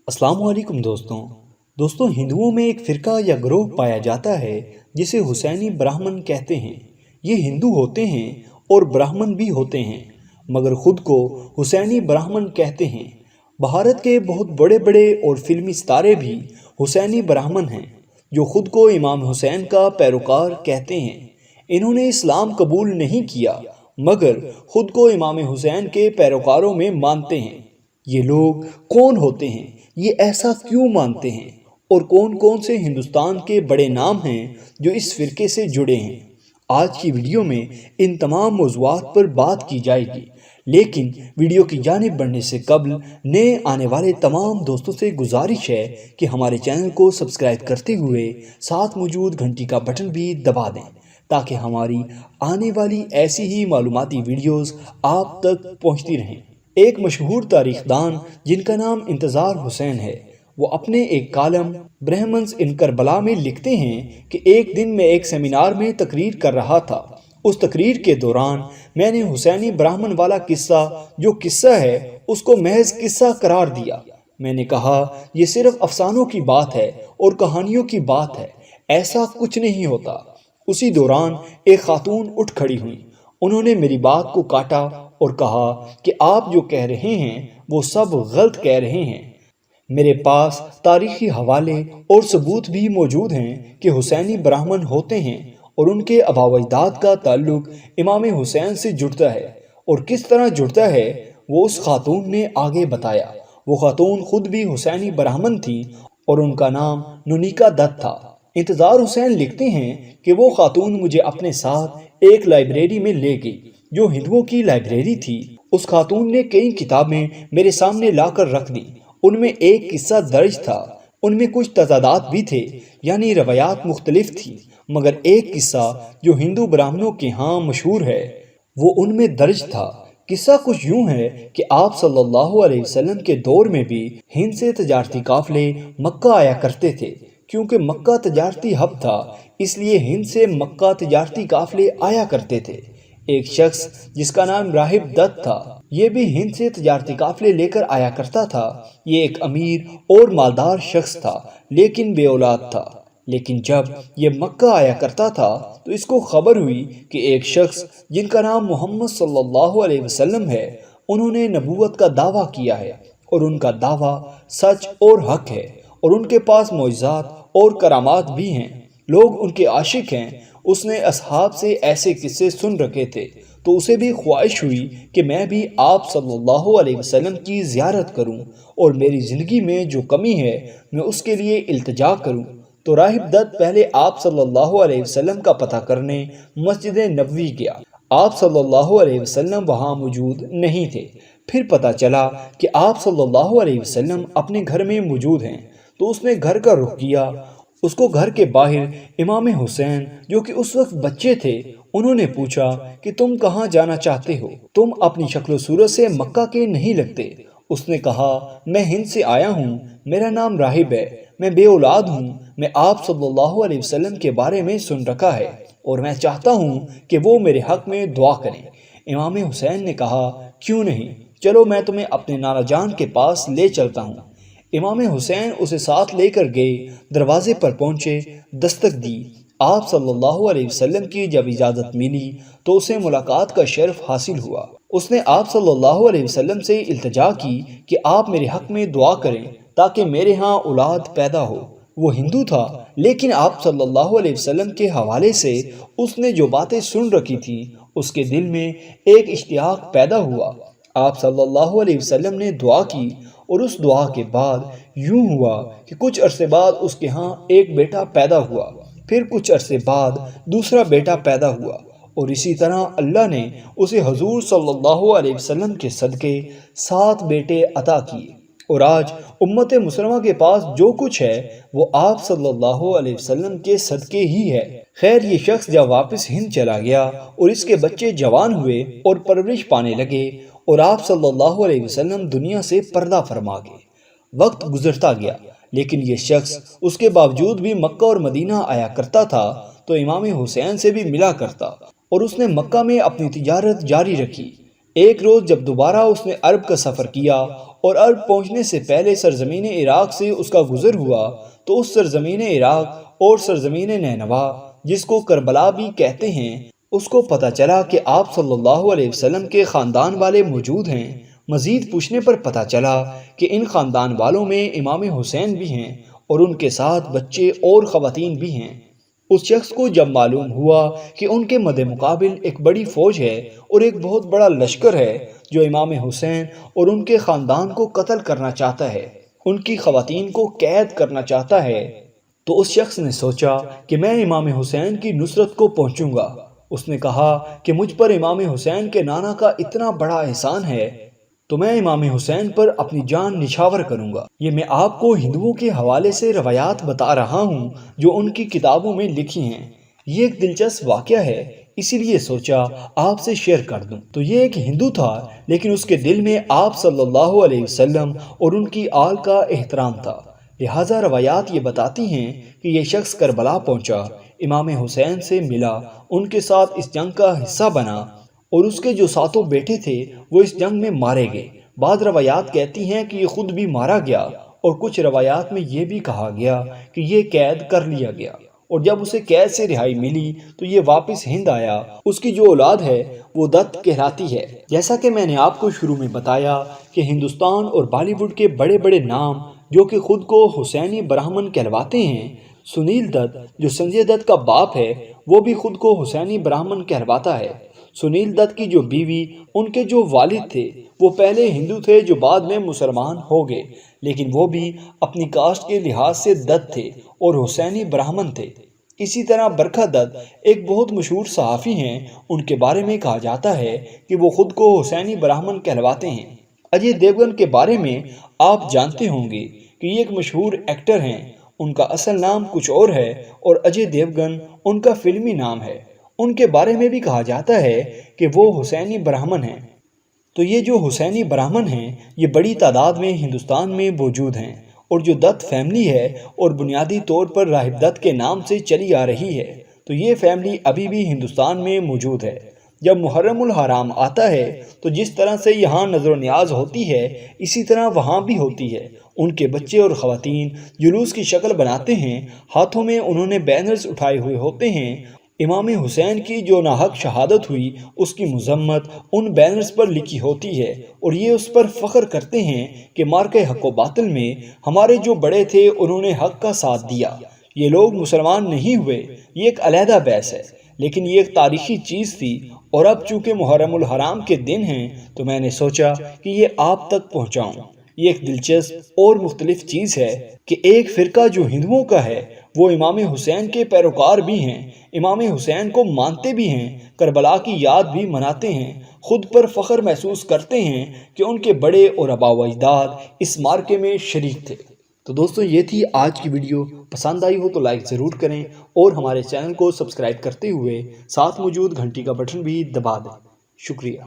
السلام علیکم دوستوں ہندوؤں میں ایک فرقہ یا گروہ پایا جاتا ہے جسے حسینی براہمن کہتے ہیں۔ یہ ہندو ہوتے ہیں اور براہمن بھی ہوتے ہیں مگر خود کو حسینی براہمن کہتے ہیں۔ بھارت کے بہت بڑے بڑے اور فلمی ستارے بھی حسینی براہمن ہیں جو خود کو امام حسین کا پیروکار کہتے ہیں۔ انہوں نے اسلام قبول نہیں کیا مگر خود کو امام حسین کے پیروکاروں میں مانتے ہیں۔ یہ لوگ کون ہوتے ہیں؟ یہ ایسا کیوں مانتے ہیں؟ اور کون کون سے ہندوستان کے بڑے نام ہیں جو اس فرقے سے جڑے ہیں؟ آج کی ویڈیو میں ان تمام موضوعات پر بات کی جائے گی، لیکن ویڈیو کی جانب بڑھنے سے قبل نئے آنے والے تمام دوستوں سے گزارش ہے کہ ہمارے چینل کو سبسکرائب کرتے ہوئے ساتھ موجود گھنٹی کا بٹن بھی دبا دیں تاکہ ہماری آنے والی ایسی ہی معلوماتی ویڈیوز آپ تک پہنچتی رہیں۔ ایک مشہور تاریخ دان جن کا نام انتظار حسین ہے، وہ اپنے ایک کالم برہمنز ان کربلا میں لکھتے ہیں کہ ایک دن میں ایک سیمینار میں تقریر کر رہا تھا۔ اس تقریر کے دوران میں نے حسینی براہمن والا قصہ جو قصہ ہے اس کو محض قصہ قرار دیا۔ میں نے کہا یہ صرف افسانوں کی بات ہے اور کہانیوں کی بات ہے، ایسا کچھ نہیں ہوتا۔ اسی دوران ایک خاتون اٹھ کھڑی ہوئی، انہوں نے میری بات کو کاٹا اور کہا کہ آپ جو کہہ رہے ہیں وہ سب غلط کہہ رہے ہیں۔ میرے پاس تاریخی حوالے اور ثبوت بھی موجود ہیں کہ حسینی براہمن ہوتے ہیں اور ان کے آباء و اجداد کا تعلق امام حسین سے جڑتا ہے، اور کس طرح جڑتا ہے وہ اس خاتون نے آگے بتایا۔ وہ خاتون خود بھی حسینی براہمن تھی اور ان کا نام نونیکا دت تھا۔ انتظار حسین لکھتے ہیں کہ وہ خاتون مجھے اپنے ساتھ ایک لائبریری میں لے گئی جو ہندوؤں کی لائبریری تھی۔ اس خاتون نے کئی کتابیں میرے سامنے لا کر رکھ دیں۔ ان میں ایک قصہ درج تھا، ان میں کچھ تضادات بھی تھے، یعنی روایات مختلف تھی، مگر ایک قصہ جو ہندو براہمنوں کے ہاں مشہور ہے وہ ان میں درج تھا۔ قصہ کچھ یوں ہے کہ آپ صلی اللہ علیہ وسلم کے دور میں بھی ہند سے تجارتی قافلے مکہ آیا کرتے تھے۔ کیونکہ مکہ تجارتی ہب تھا اس لیے ہند سے مکہ تجارتی قافلے آیا کرتے تھے۔ ایک شخص جس کا نام راہب دت تھا، یہ بھی ہند سے تجارتی قافلے لے کر آیا کرتا تھا۔ یہ ایک امیر اور مالدار شخص تھا لیکن بے اولاد تھا۔ لیکن جب یہ مکہ آیا کرتا تھا تو اس کو خبر ہوئی کہ ایک شخص جن کا نام محمد صلی اللہ علیہ وسلم ہے، انہوں نے نبوت کا دعویٰ کیا ہے اور ان کا دعویٰ سچ اور حق ہے، اور ان کے پاس معجزات اور کرامات بھی ہیں، لوگ ان کے عاشق ہیں۔ اس نے اصحاب سے ایسے قصے سن رکھے تھے تو اسے بھی خواہش ہوئی کہ میں بھی آپ صلی اللہ علیہ وسلم کی زیارت کروں اور میری زندگی میں جو کمی ہے میں اس کے لیے التجا کروں۔ تو راہب دت پہلے آپ صلی اللہ علیہ وسلم کا پتہ کرنے مسجد نبوی گیا۔ آپ صلی اللہ علیہ وسلم وہاں موجود نہیں تھے۔ پھر پتہ چلا کہ آپ صلی اللہ علیہ وسلم اپنے گھر میں موجود ہیں، تو اس نے گھر کا رخ کیا۔ اس کو گھر کے باہر امام حسین جو کہ اس وقت بچے تھے، انہوں نے پوچھا کہ تم کہاں جانا چاہتے ہو؟ تم اپنی شکل و صورت سے مکہ کے نہیں لگتے۔ اس نے کہا میں ہند سے آیا ہوں، میرا نام راہب ہے، میں بے اولاد ہوں، میں آپ صلی اللہ علیہ وسلم کے بارے میں سن رکھا ہے اور میں چاہتا ہوں کہ وہ میرے حق میں دعا کریں۔ امام حسین نے کہا کیوں نہیں، چلو میں تمہیں اپنے نانا جان کے پاس لے چلتا ہوں۔ امام حسین اسے ساتھ لے کر گئے، دروازے پر پہنچے، دستک دی۔ آپ صلی اللہ علیہ وسلم کی جب اجازت ملی تو اسے ملاقات کا شرف حاصل ہوا۔ اس نے آپ صلی اللہ علیہ وسلم سے التجا کی کہ آپ میرے حق میں دعا کریں تاکہ میرے ہاں اولاد پیدا ہو۔ وہ ہندو تھا لیکن آپ صلی اللہ علیہ وسلم کے حوالے سے اس نے جو باتیں سن رکھی تھی اس کے دل میں ایک اشتیاق پیدا ہوا۔ آپ صلی اللہ علیہ وسلم نے دعا کی اور اس دعا کے بعد یوں ہوا کہ کچھ عرصے بعد اس کے ہاں ایک بیٹا پیدا ہوا، پھر کچھ عرصے بعد دوسرا بیٹا پیدا ہوا، اور اسی طرح اللہ نے اسے حضور صلی اللہ علیہ وسلم کے صدقے 7 بیٹے عطا کیے، اور آج امت مسلمہ کے پاس جو کچھ ہے وہ آپ صلی اللہ علیہ وسلم کے صدقے ہی ہے۔ خیر یہ شخص جب واپس ہند چلا گیا اور اس کے بچے جوان ہوئے اور پرورش پانے لگے اور آپ صلی اللہ علیہ وسلم دنیا سے پردہ فرما گئے، وقت گزرتا گیا لیکن یہ شخص اس کے باوجود بھی مکہ اور مدینہ آیا کرتا تھا تو امام حسین سے بھی ملا کرتا، اور اس نے مکہ میں اپنی تجارت جاری رکھی۔ ایک روز جب دوبارہ اس نے عرب کا سفر کیا اور عرب پہنچنے سے پہلے سرزمین عراق سے اس کا گزر ہوا تو اس سرزمین عراق اور سرزمین نینوا جس کو کربلا بھی کہتے ہیں اس کو پتہ چلا کہ آپ صلی اللہ علیہ وسلم کے خاندان والے موجود ہیں۔ مزید پوچھنے پر پتہ چلا کہ ان خاندان والوں میں امام حسین بھی ہیں اور ان کے ساتھ بچے اور خواتین بھی ہیں۔ اس شخص کو جب معلوم ہوا کہ ان کے مد مقابل ایک بڑی فوج ہے اور ایک بہت بڑا لشکر ہے جو امام حسین اور ان کے خاندان کو قتل کرنا چاہتا ہے، ان کی خواتین کو قید کرنا چاہتا ہے، تو اس شخص نے سوچا کہ میں امام حسین کی نصرت کو پہنچوں گا۔ اس نے کہا کہ مجھ پر امام حسین کے نانا کا اتنا بڑا احسان ہے تو میں امام حسین پر اپنی جان نچھاور کروں گا۔ یہ میں آپ کو ہندوؤں کے حوالے سے روایات بتا رہا ہوں جو ان کی کتابوں میں لکھی ہیں۔ یہ ایک دلچسپ واقعہ ہے، اسی لیے سوچا آپ سے شیئر کر دوں۔ تو یہ ایک ہندو تھا لیکن اس کے دل میں آپ صلی اللہ علیہ وسلم اور ان کی آل کا احترام تھا، لہٰذا روایات یہ بتاتی ہیں کہ یہ شخص کربلا پہنچا، امام حسین سے ملا، ان کے ساتھ اس جنگ کا حصہ بنا اور اس کے جو ساتوں بیٹے تھے وہ اس جنگ میں مارے گئے۔ بعض روایات کہتی ہیں کہ یہ خود بھی مارا گیا اور کچھ روایات میں یہ بھی کہا گیا کہ یہ قید کر لیا گیا اور جب اسے قید سے رہائی ملی تو یہ واپس ہند آیا۔ اس کی جو اولاد ہے وہ دت کہلاتی ہے۔ جیسا کہ میں نے آپ کو شروع میں بتایا کہ ہندوستان اور بالی ووڈ کے بڑے بڑے نام جو کہ خود کو حسینی برہمن کہلواتے ہیں، سنیل دت جو سنجے دت کا باپ ہے وہ بھی خود کو حسینی برہمن کہلواتا ہے۔ سنیل دت کی جو بیوی، ان کے جو والد تھے وہ پہلے ہندو تھے جو بعد میں مسلمان ہو گئے، لیکن وہ بھی اپنی کاسٹ کے لحاظ سے دت تھے اور حسینی برہمن تھے۔ اسی طرح برکھا دت ایک بہت مشہور صحافی ہیں، ان کے بارے میں کہا جاتا ہے کہ وہ خود کو حسینی برہمن کہلواتے ہیں۔ اجے دیوگن کے بارے میں آپ جانتے ہوں گے کہ یہ ایک مشہور ایکٹر ہیں، ان کا اصل نام کچھ اور ہے اور اجے دیوگن ان کا فلمی نام ہے۔ ان کے بارے میں بھی کہا جاتا ہے کہ وہ حسینی برہمن ہیں۔ تو یہ جو حسینی برہمن ہیں یہ بڑی تعداد میں ہندوستان میں موجود ہیں، اور جو دت فیملی ہے اور بنیادی طور پر راہب دت کے نام سے چلی آ رہی ہے، تو یہ فیملی ابھی بھی ہندوستان میں موجود ہے۔ جب محرم الحرام آتا ہے تو جس طرح سے یہاں نظر و نیاز ہوتی ہے اسی طرح وہاں بھی ہوتی ہے۔ ان کے بچے اور خواتین جلوس کی شکل بناتے ہیں، ہاتھوں میں انہوں نے بینرز اٹھائے ہوئے ہوتے ہیں۔ امام حسین کی جو ناحق شہادت ہوئی اس کی مذمت ان بینرز پر لکھی ہوتی ہے اور یہ اس پر فخر کرتے ہیں کہ مارکہ حق و باطل میں ہمارے جو بڑے تھے انہوں نے حق کا ساتھ دیا، یہ لوگ مسلمان نہیں ہوئے۔ یہ ایک علیحدہ بحث ہے لیکن یہ ایک تاریخی چیز تھی، اور اب چونکہ محرم الحرام کے دن ہیں تو میں نے سوچا کہ یہ آپ تک پہنچاؤں۔ یہ ایک دلچسپ اور مختلف چیز ہے کہ ایک فرقہ جو ہندوؤں کا ہے وہ امام حسین کے پیروکار بھی ہیں، امام حسین کو مانتے بھی ہیں، کربلا کی یاد بھی مناتے ہیں، خود پر فخر محسوس کرتے ہیں کہ ان کے بڑے اور آباء و اجداد اس مارکے میں شریک تھے۔ تو دوستو یہ تھی آج کی ویڈیو، پسند آئی ہو تو لائک ضرور کریں اور ہمارے چینل کو سبسکرائب کرتے ہوئے ساتھ موجود گھنٹی کا بٹن بھی دبا دیں۔ شکریہ۔